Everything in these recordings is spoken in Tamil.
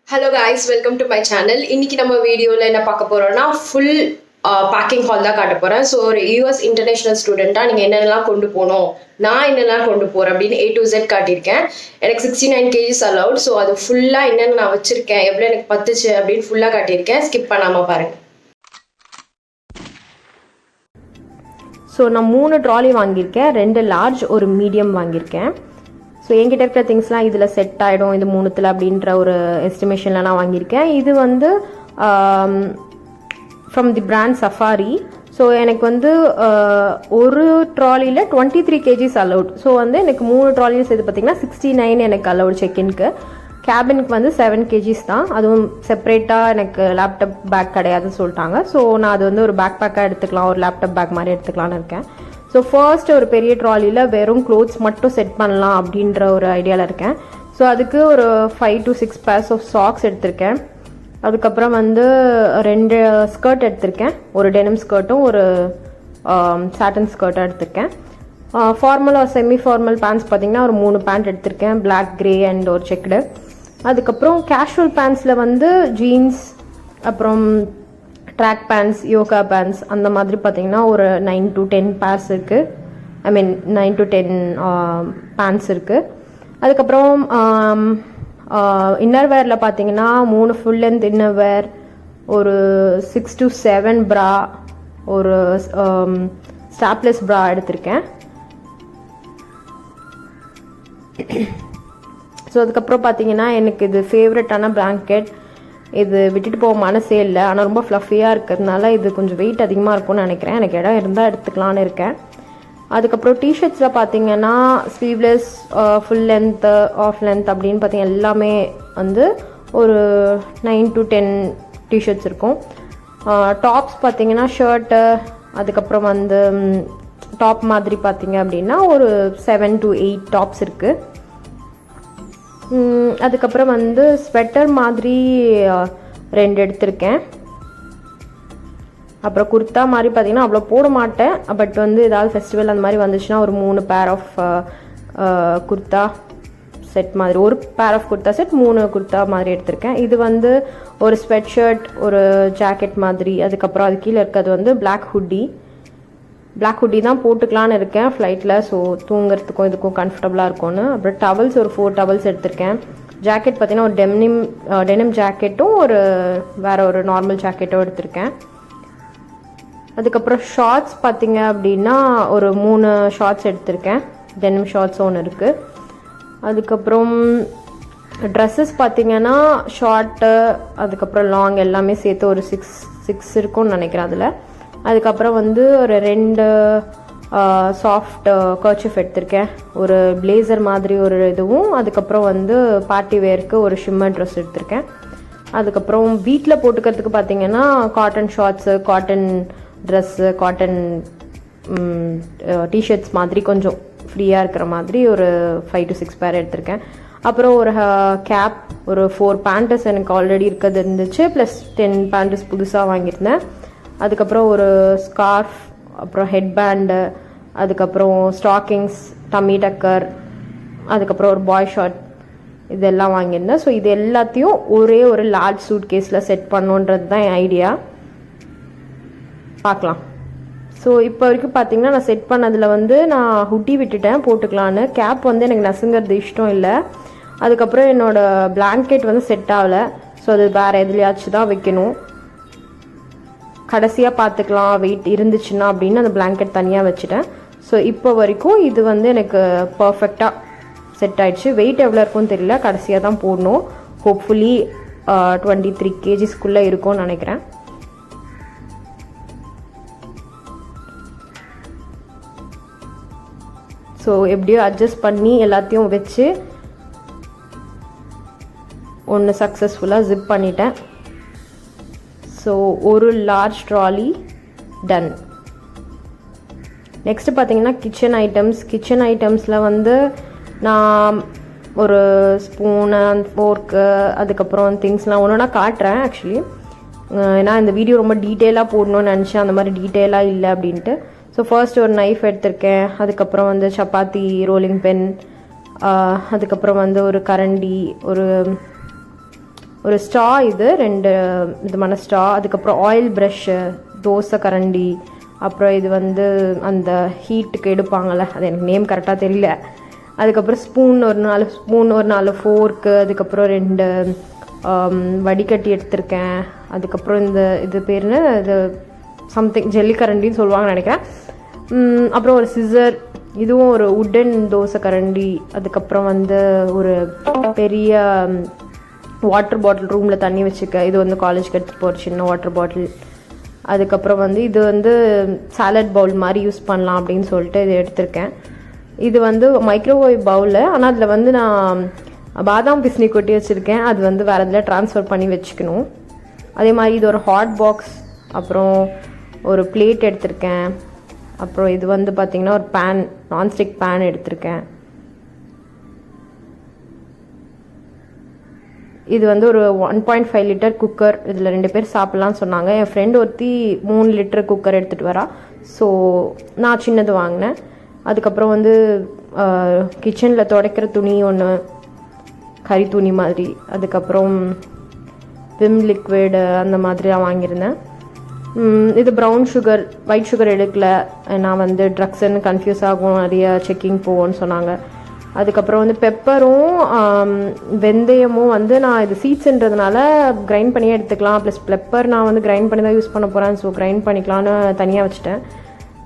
Hello guys, welcome to my channel. இன்னைக்கு நம்ம வீடியோவில் என்ன பார்க்க போறோம்னா ஃபுல் பேக்கிங் ஹால் தான் காட்ட போகிறேன். ஸோ ஒரு யூஎஸ் இன்டர்நேஷ்னல் ஸ்டூடெண்ட்டாக நீங்கள் என்னென்னலாம் கொண்டு போகணும், நான் என்னென்னலாம் கொண்டு போகிறேன் அப்படின்னு A to Z காட்டியிருக்கேன். எனக்கு 69 kgs அலவுட். ஸோ அது ஃபுல்லாக என்னென்ன நான் வச்சுருக்கேன், எவ்வளோ எனக்கு பத்துச்சு அப்படின்னு ஃபுல்லாக காட்டியிருக்கேன். ஸ்கிப் பண்ணாமல் பாருங்கள். ஸோ நான் 3 ட்ராலி வாங்கியிருக்கேன், 2 லார்ஜ் ஒரு மீடியம் வாங்கியிருக்கேன். ஸோ என்கிட்ட இருக்கிற திங்ஸ்லாம் இதில் செட் ஆகிடும் இது 3த்தில் அப்படின்ற ஒரு எஸ்டிமேஷனில் நான் வாங்கியிருக்கேன். இது வந்து from the brand safari. So எனக்கு வந்து ஒரு ட்ராலியில் 23 kgs அலவுட். ஸோ வந்து எனக்கு 3 ட்ராலியில் சேர்த்து பார்த்திங்கன்னா 69 எனக்கு அலவுட் செக்இன்க்கு. கேபினுக்கு வந்து 7 kgs தான், அதுவும் செப்பரேட்டாக எனக்கு லேப்டாப் பேக் கிடையாதுன்னு சொல்லிட்டாங்க. ஸோ நான் அது வந்து ஒரு பேக் பேக்காக எடுத்துக்கலாம், ஒரு லேப்டாப் பேக் மாதிரி எடுத்துக்கலான்னு இருக்கேன். ஸோ ஃபர்ஸ்ட் ஒரு பெரிய ட்ராலியில் வெறும் க்ளோத்ஸ் மட்டும் செட் பண்ணலாம் அப்படின்ற ஒரு ஐடியாவில் இருக்கேன். ஸோ அதுக்கு ஒரு 5 to 6 pairs ஆஃப் சாக்ஸ் எடுத்திருக்கேன். அதுக்கப்புறம் வந்து 2 ஸ்கர்ட் எடுத்திருக்கேன், ஒரு டெனிம் ஸ்கர்ட்டும் ஒரு சாட்டன் ஸ்கர்ட்டும் எடுத்திருக்கேன். Formal or semi formal pants பார்த்திங்கன்னா ஒரு 3 பேண்ட் எடுத்திருக்கேன், பிளாக், கிரே அண்ட் ஒரு செக்குடு. அதுக்கப்புறம் கேஷுவல் பேண்ட்ஸில் வந்து ஜீன்ஸ், அப்புறம் ட்ராக் பேண்ட்ஸ், யோகா பேண்ட்ஸ் அந்த மாதிரி பார்த்திங்கன்னா ஒரு 9 to 10 pairs இருக்குது. ஐ மீன் 9 to 10 பேண்ட்ஸ் இருக்குது. அதுக்கப்புறம் இன்னர் வேரில் பார்த்திங்கன்னா 3 ஃபுல் லென்த் இன்னர் வேர், ஒரு 6 to 7 ப்ரா, ஒரு ஸ்டாப்லெஸ் ப்ரா எடுத்திருக்கேன். ஸோ அதுக்கப்புறம் பார்த்திங்கன்னா எனக்கு இது ஃபேவரட்டான பிளாங்கெட். இது விட்டுட்டு போக மனசே இல்லை, ஆனால் ரொம்ப ஃப்ளஃபியாக இருக்கிறதுனால இது கொஞ்சம் வெயிட் அதிகமாக இருக்கும்னு நினைக்கிறேன். எனக்கு இடம் இருந்தால் எடுத்துக்கலான்னு இருக்கேன். அதுக்கப்புறம் டிஷர்ட்ஸில் பார்த்தீங்கன்னா sleeveless, full length, half length அப்படின்னு பார்த்தீங்கன்னா எல்லாமே வந்து ஒரு 9 to 10 டிஷர்ட்ஸ் இருக்கும். டாப்ஸ் பார்த்தீங்கன்னா ஷர்ட்டு, அதுக்கப்புறம் வந்து டாப் மாதிரி பார்த்தீங்க அப்படின்னா ஒரு 7 to 8 டாப்ஸ் இருக்குது. அதுக்கப்புறம் வந்து ஸ்வெட்டர் மாதிரி 2 எடுத்திருக்கேன். அப்புறம் குர்த்தா மாதிரி பார்த்திங்கன்னா அவ்வளோ போட மாட்டேன், பட் வந்து ஏதாவது ஃபெஸ்டிவல் அந்த மாதிரி வந்துச்சுன்னா ஒரு 3 பேர் ஆஃப் குர்த்தா செட் மாதிரி, ஒரு pair of kurta set 3 kurta மாதிரி எடுத்திருக்கேன். இது வந்து ஒரு ஸ்வெட் ஷர்ட், ஒரு ஜாக்கெட் மாதிரி. அதுக்கப்புறம் அது கீழே இருக்கிறது வந்து பிளாக் ஹுட்டி தான் போட்டுக்கலான்னு இருக்கேன் ஃப்ளைட்டில். ஸோ தூங்குறதுக்கும் இதுக்கும் கம்ஃபர்டபுளாக இருக்கும்னு. அப்புறம் டவல்ஸ் ஒரு 4 டவல்ஸ் எடுத்திருக்கேன். ஜாக்கெட் பார்த்திங்கன்னா ஒரு டெனிம் ஜாக்கெட்டும் வேறு ஒரு நார்மல் ஜாக்கெட்டும் எடுத்திருக்கேன். அதுக்கப்புறம் ஷார்ட்ஸ் பார்த்திங்க அப்படின்னா ஒரு 3 ஷார்ட்ஸ் எடுத்திருக்கேன், டெனிம் ஷார்ட்ஸ் ஒன்று இருக்குது. அதுக்கப்புறம் ட்ரெஸ்ஸஸ் பார்த்திங்கன்னா ஷார்ட்டு, அதுக்கப்புறம் லாங் எல்லாமே சேர்த்து ஒரு 6 இருக்கும்னு நினைக்கிறேன் அதில். அதுக்கப்புறம் வந்து ஒரு 2 சாஃப்ட் கர்ச்சிஃப் எடுத்திருக்கேன், ஒரு பிளேசர் மாதிரி ஒரு இதுவும். அதுக்கப்புறம் வந்து பார்ட்டி வேருக்கு ஒரு ஷிம்மர் ட்ரெஸ் எடுத்திருக்கேன். அதுக்கப்புறம் வீட்டில் போட்டுக்கிறதுக்கு பார்த்திங்கன்னா cotton shorts, cotton dress, cotton T-shirts மாதிரி கொஞ்சம் ஃப்ரீயாக இருக்கிற மாதிரி ஒரு 5 to 6 பேர் எடுத்திருக்கேன். அப்புறம் ஒரு கேப், ஒரு 4 பேண்டஸ் எனக்கு ஆல்ரெடி இருக்கிறது இருந்துச்சு, ப்ளஸ் 10 பேண்டஸ் புதுசாக வாங்கியிருந்தேன். அதுக்கப்புறம் ஒரு ஸ்கார்ஃப், அப்புறம் ஹெட்பேண்டு, அதுக்கப்புறம் ஸ்டாக்கிங்ஸ், டம்மி டக்கர், அதுக்கப்புறம் ஒரு பாய் ஷார்ட், இதெல்லாம் வாங்கியிருந்தேன். ஸோ இது எல்லாத்தையும் ஒரே ஒரு லார்ஜ் சூட் கேஸில் செட் பண்ணுன்றது தான் என் ஐடியா. பார்க்கலாம். ஸோ இப்போ வரைக்கும் பார்த்திங்கன்னா நான் செட் பண்ணதில் வந்து நான் ஹுட்டி விட்டுட்டேன் போட்டுக்கலான்னு. கேப் வந்து எனக்கு நசுங்கிறது இஷ்டம் இல்லை. அதுக்கப்புறம் என்னோடய பிளாங்கெட் வந்து செட் ஆகலை. ஸோ அது வேறு எதுலையாச்சும் தான் வைக்கணும். கடைசியாக பார்த்துக்கலாம் வெயிட் இருந்துச்சுன்னா அப்படின்னு அந்த பிளாங்கெட் தனியாக வச்சுட்டேன். ஸோ இப்போ வரைக்கும் இது வந்து எனக்கு பர்ஃபெக்டாக செட் ஆகிடுச்சு. வெயிட் எவ்வளோ இருக்குன்னு தெரியல, கடைசியாக தான் போடணும். ஹோப்ஃபுல்லி 23 kgsக்குள்ளே இருக்கும்னு நினைக்கிறேன். ஸோ எப்படியோ அட்ஜஸ்ட் பண்ணி எல்லாத்தையும் வச்சு ஒன்று சக்ஸஸ்ஃபுல்லாக ஜிப் பண்ணிட்டேன். ஸோ ஒரு லார்ஜ் ட்ராலி டன். நெக்ஸ்ட்டு பார்த்தீங்கன்னா கிச்சன் ஐட்டம்ஸில் வந்து நான் ஒரு ஸ்பூனு, ஃபோர்க்கு, அதுக்கப்புறம் திங்ஸ்லாம் ஒன்று காட்டுறேன் ஆக்சுவலி. ஏன்னா இந்த வீடியோ ரொம்ப டீட்டெயிலாக போடணும்னு நினச்சேன், அந்த மாதிரி டீட்டெயிலாக இல்லை அப்படின்ட்டு. ஸோ ஃபர்ஸ்ட் ஒரு நைஃப் எடுத்திருக்கேன். அதுக்கப்புறம் வந்து சப்பாத்தி ரோலிங் பென், அதுக்கப்புறம் வந்து ஒரு கரண்டி, ஒரு ஒரு ஸ்ட்ரா, இது 2 விதமான ஸ்ட்ரா, அதுக்கப்புறம் ஆயில் ப்ரஷ்ஷு, தோசை கரண்டி, அப்புறம் இது வந்து அந்த ஹீட்டுக்கு எடுப்பாங்கள்ல, அது எனக்கு நேம் கரெக்டாக தெரியல. அதுக்கப்புறம் ஸ்பூன் ஒரு 4 ஸ்பூன், ஒரு 4 ஃபோர்க்கு, அதுக்கப்புறம் 2 வடிகட்டி எடுத்திருக்கேன். அதுக்கப்புறம் இது பேருன்னு இது சம்திங் ஜல்லிக்கரண்டின்னு சொல்லுவாங்கன்னு நினைக்கிறேன். அப்புறம் ஒரு சிசர், இதுவும் ஒரு உட்டன் தோசை கரண்டி. அதுக்கப்புறம் வந்து ஒரு பெரிய வாட்டர் பாட்டில், ரூமில் தண்ணி வச்சுக்க, இது வந்து காலேஜ்க்கு எடுத்துகிட்டு போகிற சின்ன வாட்டர் பாட்டில். அதுக்கப்புறம் வந்து இது வந்து சாலட் பவுல் மாதிரி யூஸ் பண்ணலாம் அப்படின்னு சொல்லிட்டு இது எடுத்திருக்கேன். இது வந்து மைக்ரோவேவ் பவுலு, ஆனால் அதில் வந்து நான் பாதாம் பிஸ்னி கொட்டி வச்சுருக்கேன். அது வந்து வேறு இதில் ட்ரான்ஸ்ஃபர் பண்ணி வச்சுக்கணும். அதே மாதிரி இது ஒரு ஹாட் பாக்ஸ், அப்புறம் ஒரு பிளேட் எடுத்திருக்கேன். அப்புறம் இது வந்து பார்த்திங்கன்னா ஒரு பேன், நான்ஸ்டிக் பேன் எடுத்திருக்கேன். இது வந்து ஒரு 1.5 லிட்டர் குக்கர். இதில் 2 பேர் சாப்பிட்லான்னு சொன்னாங்க. என் ஃப்ரெண்டு ஒருத்தி 3 லிட்டர் குக்கர் எடுத்துகிட்டு வரா. ஸோ நான் சின்னது வாங்கினேன். அதுக்கப்புறம் வந்து கிச்சனில் துடைக்கிற துணி ஒன்று, கறி துணி மாதிரி. அதுக்கப்புறம் விம் லிக்விடு அந்த மாதிரிலாம் வாங்கியிருந்தேன். இது ப்ரௌன் சுகர், ஒயிட் சுகர் எடுக்கல. நான் வந்து ட்ரக்ஸ்ன்னு கன்ஃபியூஸ் ஆகும், நிறைய செக்கிங் போவோன்னு சொன்னாங்க. அதுக்கப்புறம் வந்து பெப்பரும் வெந்தயமும் வந்து நான் இது சீட்ஸ்ன்றதுனால கிரைண்ட் பண்ணியே எடுத்துக்கலாம். ப்ளஸ் பெப்பர் நான் வந்து கிரைண்ட் பண்ணி தான் யூஸ் பண்ண போகிறேன். ஸோ கிரைண்ட் பண்ணிக்கலான்னு தனியாக வச்சுட்டேன்.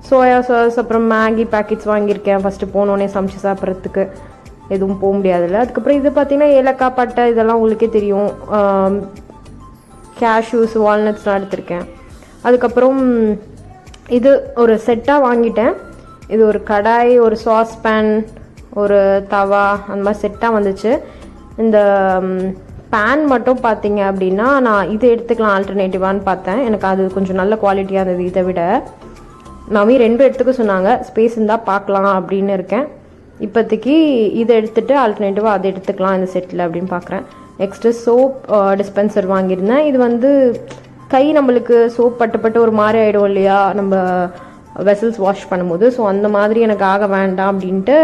சோயா சாஸ், அப்புறம் மேகி பேக்கெட்ஸ் வாங்கியிருக்கேன். ஃபஸ்ட்டு போனோடனே சமைச்சு சாப்பிட்றதுக்கு எதுவும் போக முடியாதுல்ல. அதுக்கப்புறம் இது பார்த்திங்கன்னா ஏலக்காய், பட்டை, இதெல்லாம் உங்களுக்கே தெரியும். கேஷ்யூஸ், வால்நட்ஸ்லாம் எடுத்திருக்கேன். அதுக்கப்புறம் இது ஒரு செட்டாக வாங்கிட்டேன். இது ஒரு கடாய், ஒரு சாஸ் பேன், ஒரு தவா, அந்த மாதிரி செட்டாக வந்துச்சு. இந்த பேன் மட்டும் பார்த்தீங்க அப்படின்னா நான் இது எடுத்துக்கலாம் ஆல்டர்னேட்டிவான்னு பார்த்தேன். எனக்கு அது கொஞ்சம் நல்ல குவாலிட்டியாக இருந்தது. இதை விட மம்மி 2 எடுத்துக்க சொன்னாங்க. ஸ்பேஸ் இருந்தால் பார்க்கலாம் அப்படின்னு இருக்கேன். இப்போதைக்கு இதை எடுத்துகிட்டு ஆல்டர்னேட்டிவாக அதை எடுத்துக்கலாம் இந்த செட்டில் அப்படின்னு பார்க்குறேன். நெக்ஸ்ட்டு சோப் டிஸ்பென்சர் வாங்கியிருந்தேன். இது வந்து கை நம்மளுக்கு சோப் பட்டு ஒரு மாதிரி ஆகிடும் இல்லையா நம்ம வெசல்ஸ் வாஷ் பண்ணும்போது. ஸோ அந்த மாதிரி எனக்கு ஆக வேண்டாம் அப்படின்ட்டு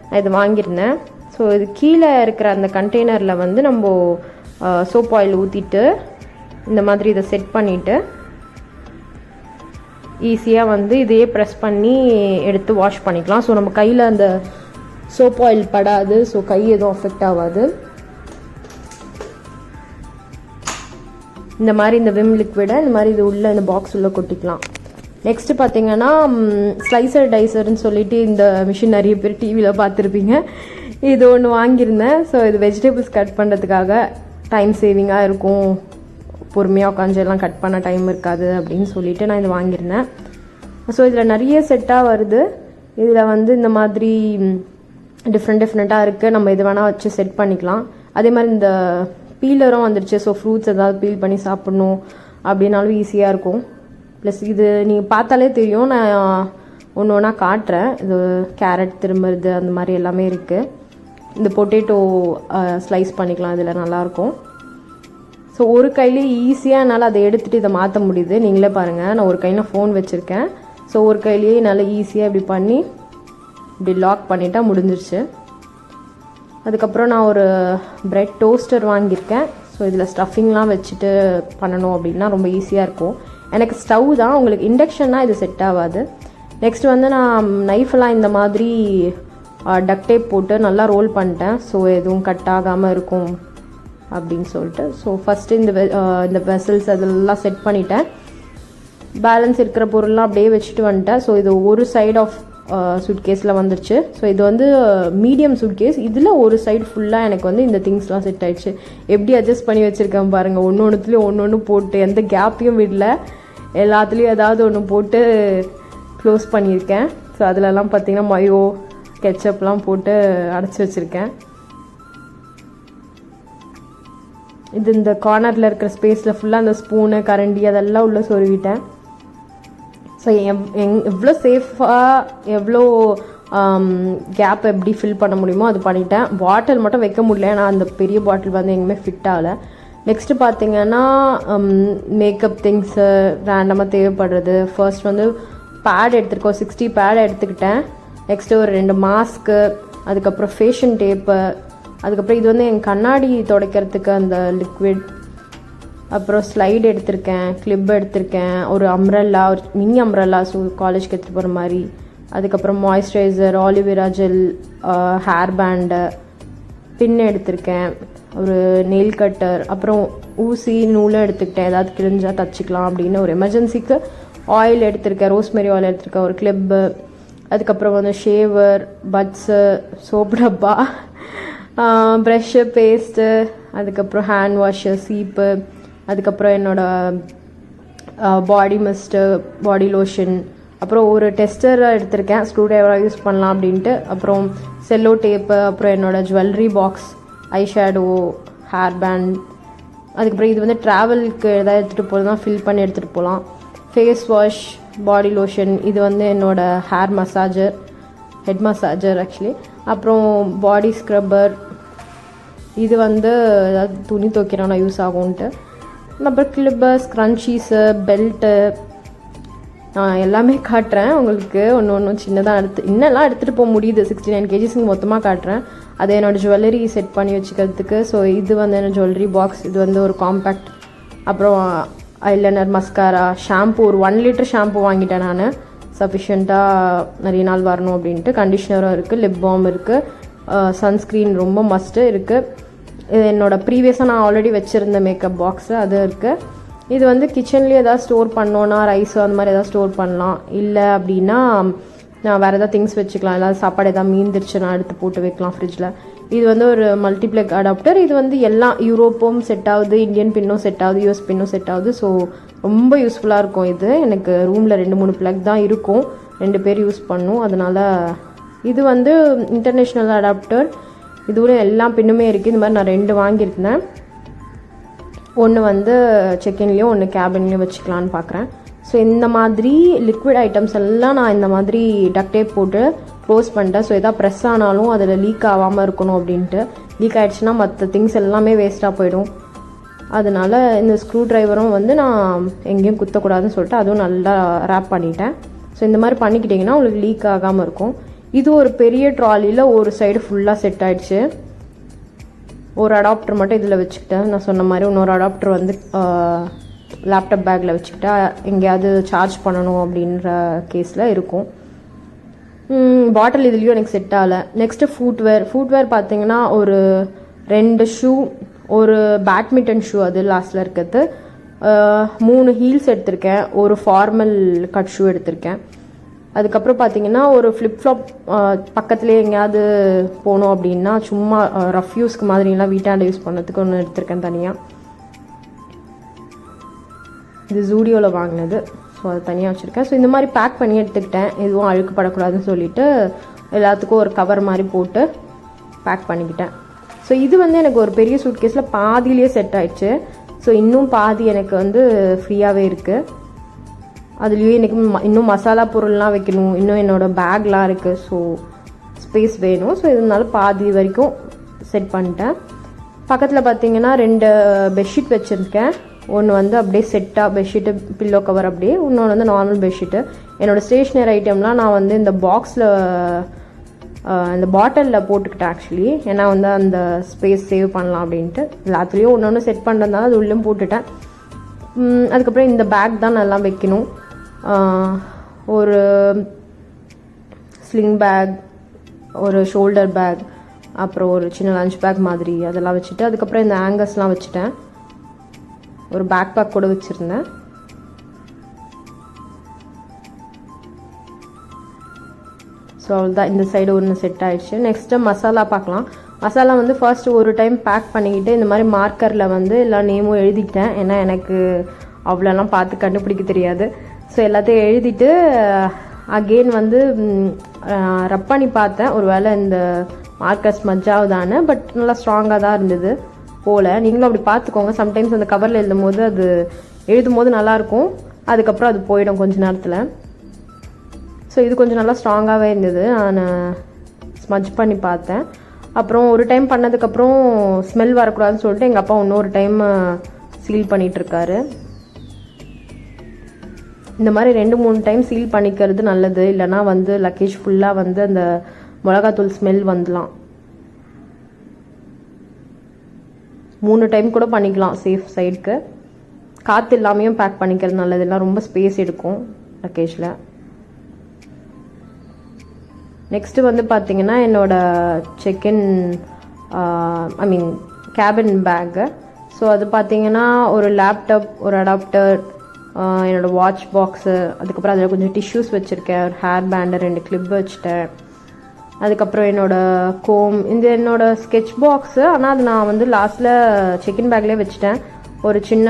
நான் இது வாங்கியிருந்தேன். ஸோ இது கீழே இருக்கிற அந்த கண்டெய்னரில் வந்து நம்ம சோப் ஆயில் ஊற்றிட்டு இந்த மாதிரி இதை செட் பண்ணிவிட்டு ஈஸியாக வந்து இதையே ப்ரெஸ் பண்ணி எடுத்து வாஷ் பண்ணிக்கலாம். ஸோ நம்ம கையில் அந்த சோப் ஆயில் படாது. ஸோ கை எதுவும் அஃபெக்ட் ஆகாது. இந்த மாதிரி இந்த விம் லிக்விடை இந்த மாதிரி இது உள்ளே இந்த பாக்ஸ் உள்ளே கொட்டிக்கலாம். நெக்ஸ்ட்டு பார்த்தீங்கன்னா ஸ்லைசர் டைசர்னு சொல்லிட்டு இந்த மிஷின் நிறைய பேர் டிவியில் பார்த்துருப்பீங்க. இது ஒன்று வாங்கியிருந்தேன். ஸோ இது வெஜிடபிள்ஸ் கட் பண்ணுறதுக்காக டைம் சேவிங்காக இருக்கும், பொறுமையாக உட்காந்து எல்லாம் கட் பண்ண டைம் இருக்காது அப்படின்னு சொல்லிட்டு நான் இது வாங்கியிருந்தேன். ஸோ இதில் நிறைய செட்டாக வருது. இதில் வந்து இந்த மாதிரி டிஃப்ரெண்ட்டாக இருக்குது. நம்ம இது வேணால் வச்சு செட் பண்ணிக்கலாம். அதே மாதிரி இந்த பீலரும் வந்துடுச்சு. ஸோ ஃப்ரூட்ஸ் ஏதாவது பீல் பண்ணி சாப்பிட்ணும் அப்படின்னாலும் ஈஸியாக இருக்கும். ப்ளஸ் இது நீங்கள் பார்த்தாலே தெரியும், நான் ஒன்று ஒன்றா காட்டுறேன். இது கேரட் திரும்புறது அந்த மாதிரி எல்லாமே இருக்குது. இந்த பொட்டேட்டோ ஸ்லைஸ் பண்ணிக்கலாம், இதில் நல்லாயிருக்கும். ஸோ ஒரு கையிலே ஈஸியாக என்னால் அதை எடுத்துகிட்டு இதை மாற்ற முடியுது. நீங்களே பாருங்கள், நான் ஒரு கையில் ஃபோன் வச்சுருக்கேன். ஸோ ஒரு கையிலேயே என்னால் ஈஸியாக இப்படி பண்ணி இப்படி லாக் பண்ணிட்டா முடிஞ்சிருச்சு. அதுக்கப்புறம் நான் ஒரு பிரெட் டோஸ்டர் வாங்கியிருக்கேன். ஸோ இதில் ஸ்டஃபிங்லாம் வச்சுட்டு பண்ணணும் அப்படின்னா ரொம்ப ஈஸியாக இருக்கும். எனக்கு ஸ்டவ் தான், உங்களுக்கு இண்டக்ஷன்னா இது செட் ஆகாது. நெக்ஸ்ட் வந்து நான் நைஃபெல்லாம் இந்த மாதிரி டக்ட் டேப் போட்டு நல்லா ரோல் பண்ணிட்டேன். ஸோ எதுவும் கட் ஆகாமல் இருக்கும் அப்படின்னு சொல்லிட்டு. ஸோ ஃபஸ்ட்டு இந்த வெசல்ஸ் அதெல்லாம் செட் பண்ணிட்டேன். பேலன்ஸ் இருக்கிற பொருள்லாம் அப்படியே வச்சுட்டு வந்துட்டேன். ஸோ இது ஒரு சைடு ஆஃப் சூட்கேஸில் வந்துருச்சு. ஸோ இது வந்து மீடியம் சூட்கேஸ். இதில் ஒரு சைடு ஃபுல்லாக எனக்கு வந்து இந்த திங்ஸ்லாம் செட் ஆகிடுச்சு. எப்படி அட்ஜஸ்ட் பண்ணி வச்சுருக்கேன் பாருங்கள். ஒன்றுத்துலேயும் ஒன்று போட்டு எந்த கேப்பையும் விடல, எல்லாத்துலேயும் ஏதாவது ஒன்று போட்டு க்ளோஸ் பண்ணியிருக்கேன். ஸோ அதிலலாம் பார்த்திங்கன்னா மயோ கெச்சப்லாம் போட்டு அடைச்சி வச்சுருக்கேன். இது இந்த கார்னரில் இருக்கிற ஸ்பேஸில் ஃபுல்லாக அந்த ஸ்பூனு கரண்டி அதெல்லாம் உள்ளே சொருவிட்டேன். ஸோ எவ்வளோ சேஃபாக எவ்வளோ கேப் எப்படி ஃபில் பண்ண முடியுமோ அது பண்ணிட்டேன். பாட்டில் மட்டும் வைக்க முடியல, ஏன்னா அந்த பெரிய பாட்டில் வந்து எங்கேயுமே ஃபிட் ஆகலை. நெக்ஸ்ட்டு பார்த்திங்கன்னா மேக்கப் திங்ஸு ரேண்டமாக தேவைப்படுறது. ஃபர்ஸ்ட் வந்து பேட் எடுத்துருக்கோம், 60 பேட் எடுத்துக்கிட்டேன். நெக்ஸ்ட்டு ஒரு 2 மாஸ்க்கு, அதுக்கப்புறம் ஃபேஷன் டேப்பு, அதுக்கப்புறம் இது வந்து என் கண்ணாடி துடைக்கிறதுக்கு அந்த லிக்விட், அப்புறம் ஸ்லைடு எடுத்திருக்கேன், கிளிப் எடுத்திருக்கேன், ஒரு அம்ப்ரெல்லா, ஒரு மினி அம்ப்ரெல்லா, ஸோ காலேஜ்க்கு எடுத்துகிட்டு போகிற மாதிரி. அதுக்கப்புறம் moisturiser, aloe vera gel, hair band, pin எடுத்திருக்கேன், ஒரு நெயில் கட்டர், அப்புறம் ஊசி நூலும் எடுத்துக்கிட்டேன், ஏதாவது கிழிஞ்சால் தச்சுக்கலாம் அப்படின்னு. ஒரு எமர்ஜென்சிக்கு ஆயில் எடுத்திருக்கேன், ரோஸ்மெரி ஆயில் எடுத்திருக்கேன், ஒரு கிளிப்பு. அதுக்கப்புறம் வந்து ஷேவர், பட்ஸு, சோப்பு டப்பா, ப்ரெஷ்ஷு, பேஸ்ட்டு, அதுக்கப்புறம் ஹேண்ட் வாஷு, சீப்பு, அதுக்கப்புறம் என்னோடய பாடி மிஸ்ட்டு, பாடி லோஷன், அப்புறம் ஒரு டெஸ்டர் எடுத்திருக்கேன், ஸ்க்ரூ ட்ரைவராக யூஸ் பண்ணலாம் அப்படின்ட்டு. அப்புறம் செல்லோ டேப்பு, அப்புறம் என்னோடய jewellery box, eye shadow, hair band. அதுக்கப்புறம் இது வந்து ட்ராவலுக்கு எதாவது எடுத்துகிட்டு போகிறது தான், ஃபில் பண்ணி எடுத்துகிட்டு போகலாம். ஃபேஸ் வாஷ், பாடி லோஷன், இது வந்து என்னோடய hair massager, head massager actually. அப்புறம் பாடி ஸ்க்ரப்பர், இது வந்து ஏதாவது துணி துவைக்கிறோன்னா யூஸ் ஆகும்ன்ட்டு. அப்புறம் கிளிப்பர், ஸ்க்ரன்ச்சீஸு, பெல்ட்டு, எல்லாமே காட்டுறேன் உங்களுக்கு. ஒன்று சின்னதாக இன்னெல்லாம் எடுத்துகிட்டு போக முடியுது. 69 kgs மொத்தமாக காட்டுறேன். அது என்னோடய ஜுவல்லரி செட் பண்ணி வச்சுக்கிறதுக்கு. ஸோ இது வந்து என்னோடய ஜுவல்லரி பாக்ஸ், இது வந்து ஒரு காம்பேக்ட். அப்புறம் ஐலைனர், மஸ்காரா, ஷாம்பு, ஒரு 1 லிட்டர் ஷாம்பு வாங்கிட்டேன் நான், சஃபிஷியண்ட்டாக நிறைய நாள் வரணும் அப்படின்ட்டு. கண்டிஷ்னரும் இருக்குது, லிப் பாம் இருக்குது, சன்ஸ்க்ரீன் ரொம்ப மஸ்ட்டு இருக்குது. இது என்னோடய ப்ரீவியஸாக நான் ஆல்ரெடி வச்சுருந்த மேக்கப் பாக்ஸு, அது இருக்குது. இது வந்து கிச்சன்லேயே எதாவது ஸ்டோர் பண்ணோன்னா, ரைஸோ அந்த மாதிரி எதாவது ஸ்டோர் பண்ணலாம். இல்லை அப்படின்னா நான் வேறு எதாவது திங்ஸ் வச்சுக்கலாம். எதாவது சாப்பாடு எதாவது மீந்துருச்சுன்னா எடுத்து போட்டு வைக்கலாம் ஃப்ரிட்ஜில். இது வந்து ஒரு மல்டிப்ளெக் அடாப்டர். இது வந்து எல்லா யூரோப்பும் செட் ஆகுது, இந்தியன் பின்னும் செட் ஆகுது, யூஎஸ் பின்னும் செட் ஆகுது. ஸோ ரொம்ப யூஸ்ஃபுல்லாக இருக்கும் இது. எனக்கு ரூமில் 2-3 ப்ளக் தான் இருக்கும், 2 பேர் யூஸ் பண்ணும். அதனால் இது வந்து இன்டர்நேஷ்னல் அடாப்டர். இதுவும் எல்லா பின்னுமே இருக்குது. இந்த மாதிரி நான் 2 வாங்கியிருந்தேன். ஒன்று வந்து செக்இன்லேயும் ஒன்று கேபின்லேயும் வச்சுக்கலான்னு பார்க்குறேன். ஸோ இந்த மாதிரி லிக்விட் ஐட்டம்ஸ் எல்லாம் நான் இந்த மாதிரி டக்ட் டேப் போட்டு க்ளோஸ் பண்ணிட்டேன். ஸோ எதாவது ப்ரெஸ் ஆனாலும் அதில் லீக் ஆகாமல் இருக்கணும் அப்படின்ட்டு. லீக் ஆகிடுச்சுன்னா மற்ற திங்ஸ் எல்லாமே வேஸ்ட்டாக போயிடும். அதனால் இந்த ஸ்க்ரூ ட்ரைவரும் வந்து நான் எங்கேயும் குத்தக்கூடாதுன்னு சொல்லிட்டு அதுவும் நல்லா ரேப் பண்ணிட்டேன். ஸோ இந்த மாதிரி பண்ணிக்கிட்டிங்கன்னா உங்களுக்கு லீக் ஆகாமல் இருக்கும். இது ஒரு பெரிய ட்ராலியில் ஒரு சைடு ஃபுல்லாக செட் ஆகிடுச்சு. ஒரு அடாப்டர் மட்டும் இதில் வச்சுக்கிட்டேன். நான் சொன்ன மாதிரி இன்னொரு அடாப்டர் வந்து லேப்டாப் பேக்கில் வச்சுக்கிட்டா எங்கேயாவது சார்ஜ் பண்ணணும் அப்படின்ற கேஸில் இருக்கும். பாட்டில் இதுலேயும் எனக்கு செட் ஆகலை. நெக்ஸ்ட்டு ஃபுட்வேர் பார்த்தீங்கன்னா ஒரு 2 ஷூ, ஒரு பேட்மிண்டன் ஷூ, அது லாஸ்ட்டில் இருக்கிறது, 3 ஹீல்ஸ் எடுத்திருக்கேன், ஒரு ஃபார்மல் கட் ஷூ எடுத்திருக்கேன். அதுக்கப்புறம் பார்த்தீங்கன்னா ஒரு ஃப்ளிப்ஃப்ளாப் பக்கத்துலேயே எங்கேயாவது போனோம் அப்படின்னா சும்மா ரஃப் யூஸ்க்கு மாதிரிலாம் வீட்டாண்ட யூஸ் பண்ணுறதுக்கு ஒன்று எடுத்திருக்கேன் தனியாக. இது ஜூடியோவில் வாங்கினது. ஸோ அதை தனியாக வச்சுருக்கேன். ஸோ இந்த மாதிரி பேக் பண்ணி எடுத்துக்கிட்டேன், எதுவும் அழுக்குப்படக்கூடாதுன்னு சொல்லிவிட்டு எல்லாத்துக்கும் ஒரு கவர் மாதிரி போட்டு பேக் பண்ணிக்கிட்டேன். ஸோ இது வந்து எனக்கு ஒரு பெரிய சூட்கேஸில் பாதியிலே செட் ஆயிடுச்சு. ஸோ இன்னும் பாதி எனக்கு வந்து ஃப்ரீயாகவே இருக்குது. அதுலேயும் எனக்கு இன்னும் மசாலா பொருள்லாம் வைக்கணும், இன்னும் என்னோடய பேக்லாம் இருக்குது. ஸோ ஸ்பேஸ் வேணும். ஸோ இதனால பாதி வரைக்கும் செட் பண்ணிட்டேன். பக்கத்தில் பார்த்தீங்கன்னா 2 பெட்ஷீட் வச்சுருக்கேன். ஒன்று வந்து அப்படியே செட்டாக பெட்ஷீட்டு, பில்லோ கவர் அப்படியே, இன்னொன்று வந்து நார்மல் பெட்ஷீட்டு. என்னோடய ஸ்டேஷ்னரி ஐட்டம்லாம் நான் வந்து இந்த பாக்ஸில் இந்த பாட்டிலில் போட்டுக்கிட்டேன் ஆக்சுவலி. ஏன்னா வந்து அந்த ஸ்பேஸ் சேவ் பண்ணலாம் அப்படின்ட்டு. எல்லாத்துலேயும் ஒன்று ஒன்று செட் பண்ணுறதுனால அது உள்ளேயும் போட்டுட்டேன். அதுக்கப்புறம் இந்த பேக் தான் நல்லா வைக்கணும். ஒரு ஸ்லிங் பேக், ஒரு ஷோல்டர் பேக், அப்புறம் ஒரு சின்ன லஞ்ச் பேக் மாதிரி அதெல்லாம் வச்சுட்டு, அதுக்கப்புறம் இந்த ஆங்கர்ஸ்லாம் வச்சுட்டேன். ஒரு பேக் பேக் கூட வச்சுருந்தேன். ஸோ அவ்வளோதான், இந்த சைடு ஒன்று செட் ஆகிடுச்சு. நெக்ஸ்ட்டு மசாலா பார்க்கலாம். மசாலா வந்து ஃபர்ஸ்ட் ஒரு டைம் பேக் பண்ணிக்கிட்டு இந்த மாதிரி மார்க்கரில் வந்து எல்லா நேமும் எழுதிக்கிட்டேன். ஏன்னா எனக்கு அவ்வளோலாம் பார்த்து கண்டுபிடிக்க தெரியாது. ஸோ எல்லாத்தையும் எழுதிட்டு அகெயின் வந்து ரப் பண்ணி பார்த்தேன், ஒரு வேளை இந்த மார்க்கர்ஸ் மஜ்ஜாவதானு. பட் நல்லா ஸ்ட்ராங்காக தான் இருந்தது போல். நீங்களும் அப்படி பார்த்துக்கோங்க. சம்டைம்ஸ் அந்த கவரில் எழுதும் போது அது எழுதும் போது நல்லாயிருக்கும், அதுக்கப்புறம் அது போயிடும் கொஞ்ச நேரத்தில். ஸோ இது கொஞ்சம் நல்லா ஸ்ட்ராங்காகவே இருந்தது. நான் ஸ்மஜ் பண்ணி பார்த்தேன். அப்புறம் ஒரு டைம் பண்ணதுக்கப்புறம் ஸ்மெல் வரக்கூடாதுன்னு சொல்லிட்டு எங்கள் அப்பா இன்னொரு டைம் சீல் பண்ணிகிட்ருக்காரு. இந்த மாதிரி 2-3 டைம் சீல் பண்ணிக்கிறது நல்லது. இல்லைனா வந்து லக்கேஜ் ஃபுல்லாக வந்து அந்த மிளகாத்தூள் ஸ்மெல் வந்துடலாம். 3 டைம் கூட பண்ணிக்கலாம் சேஃப் சைடுக்கு. காற்று இல்லாமையும் பேக் பண்ணிக்கிறது நல்லது, இதெல்லாம் ரொம்ப ஸ்பேஸ் எடுக்கும் லக்கேஜில். நெக்ஸ்ட்டு வந்து பார்த்திங்கன்னா என்னோடய செக்இன் ஐ மீன் கேபின் பேக்கு. ஸோ அது பார்த்திங்கன்னா ஒரு லேப்டாப், ஒரு அடாப்டர், என்னோடய வாட்ச் பாக்ஸு, அதுக்கப்புறம் அதில் கொஞ்சம் டிஷ்யூஸ் வச்சுருக்கேன், ஒரு ஹேர் பேண்டு, 2 கிளிப் வச்சுட்டேன். அதுக்கப்புறம் என்னோடய கோம், இந்த என்னோடய ஸ்கெட்ச் பாக்ஸு, ஆனால் அது நான் வந்து லாஸ்ட்டில் செக்இன் பேக்லேயே வச்சுட்டேன். ஒரு சின்ன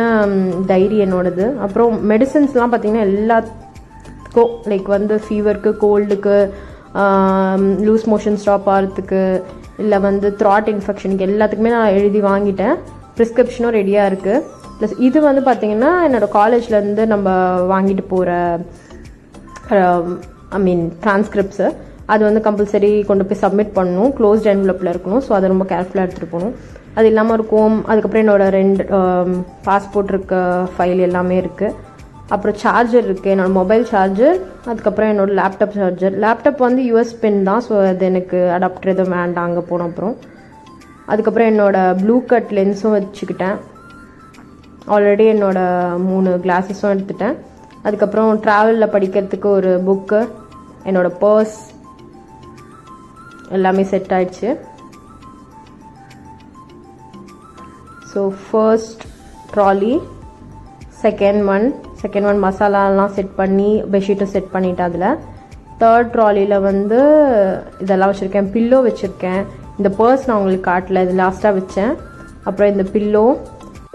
டைரி என்னோடது. அப்புறம் மெடிசன்ஸ்லாம் பார்த்திங்கன்னா எல்லாத்துக்கும் லைக் வந்து ஃபீவருக்கு, கோல்டுக்கு, லூஸ் மோஷன் ஸ்டாப் ஆகிறதுக்கு, இல்லை வந்து த்ராட் இன்ஃபெக்ஷனுக்கு எல்லாத்துக்குமே நான் எழுதி வாங்கிட்டேன். ப்ரிஸ்கிரிப்ஷனும் ரெடியாக இருக்குது. ப்ளஸ் இது வந்து பார்த்திங்கன்னா என்னோடய காலேஜ்லேருந்து நம்ம வாங்கிட்டு போகிற ஐ மீன் டிரான்ஸ்கிரிப்ட்ஸு, அது வந்து கம்பல்சரி கொண்டு போய் சப்மிட் பண்ணணும், க்ளோஸ்ட் என்வலப்பில் இருக்கணும். ஸோ அதை ரொம்ப கேர்ஃபுல்லாக எடுத்துகிட்டு போகணும். அது இல்லாமல் ஒரு கோம், அதுக்கப்புறம் என்னோடய 2 பாஸ்போர்ட் இருக்க ஃபைல் எல்லாமே இருக்குது. அப்புறம் சார்ஜர் இருக்குது, என்னோடய மொபைல் சார்ஜர், அதுக்கப்புறம் என்னோடய லேப்டாப் சார்ஜர். லேப்டாப் வந்து யூஎஸ் பென் தான், ஸோ அது எனக்கு அடாப்டர் எதுவும் வேண்டாம் அங்கே போன அப்புறம். அதுக்கப்புறம் என்னோடய ப்ளூ கட் லென்ஸும் வச்சுக்கிட்டேன். ஆல்ரெடி என்னோடய 3 கிளாஸஸும் எடுத்துட்டேன். அதுக்கப்புறம் ட்ராவலில் படிக்கிறதுக்கு ஒரு புக்கு, என்னோடய பர்ஸ் எல்லாமே செட் ஆயிடுச்சு. So first trolley, second one மசாலாலாம் செட் பண்ணி பெட்ஷீட்டும் செட் பண்ணிட்டேன். அதில் தேர்ட் ட்ராலியில் வந்து இதெல்லாம் வச்சுருக்கேன், பில்லோ வச்சுருக்கேன். இந்த பர்ஸ் நான் உங்களுக்கு காட்டல, இது லாஸ்ட்டாக வச்சேன். அப்புறம் இந்த பில்லோ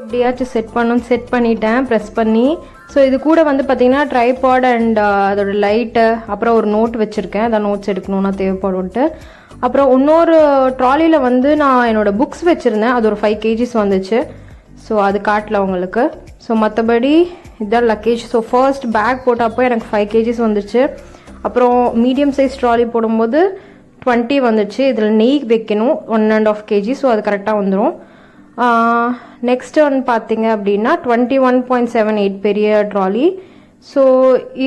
எப்படியாச்சும் செட் பண்ணிட்டேன் ப்ரெஸ் பண்ணி. ஸோ இது கூட வந்து பார்த்திங்கன்னா ட்ரைபாட் அண்ட் அதோட லைட்டு, அப்புறம் ஒரு நோட் வச்சுருக்கேன், அதான் நோட்ஸ் எடுக்கணும்னா தேவைப்படும்ட்டு. அப்புறம் இன்னொரு ட்ராலியில் வந்து நான் என்னோடய புக்ஸ் வச்சுருந்தேன், அது ஒரு 5 kgs வந்துச்சு. ஸோ அது காட்டல உங்களுக்கு. ஸோ மற்றபடி இதுதான் லக்கேஜ். ஸோ ஃபர்ஸ்ட் பேக் போட்டப்போ எனக்கு 5 kgs வந்துச்சு. அப்புறம் மீடியம் சைஸ் ட்ராலி போடும்போது 20 வந்துச்சு. இதில் நெய் வைக்கணும் 1.5 kg, ஸோ அது கரெக்டாக வந்துடும். நெக்ஸ்ட் ஒன் பார்த்தீங்க அப்படின்னா 21.78 பெரிய ட்ராலி. ஸோ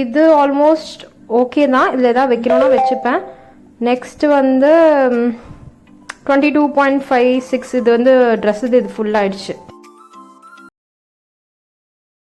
இது ஆல்மோஸ்ட் ஓகே தான், இதில் எதாவது வைக்கணும்னா வச்சுப்பேன். நெக்ஸ்ட் வந்து 22.56, இது வந்து ட்ரெஸ் இது ஃபுல்லாகிடுச்சு.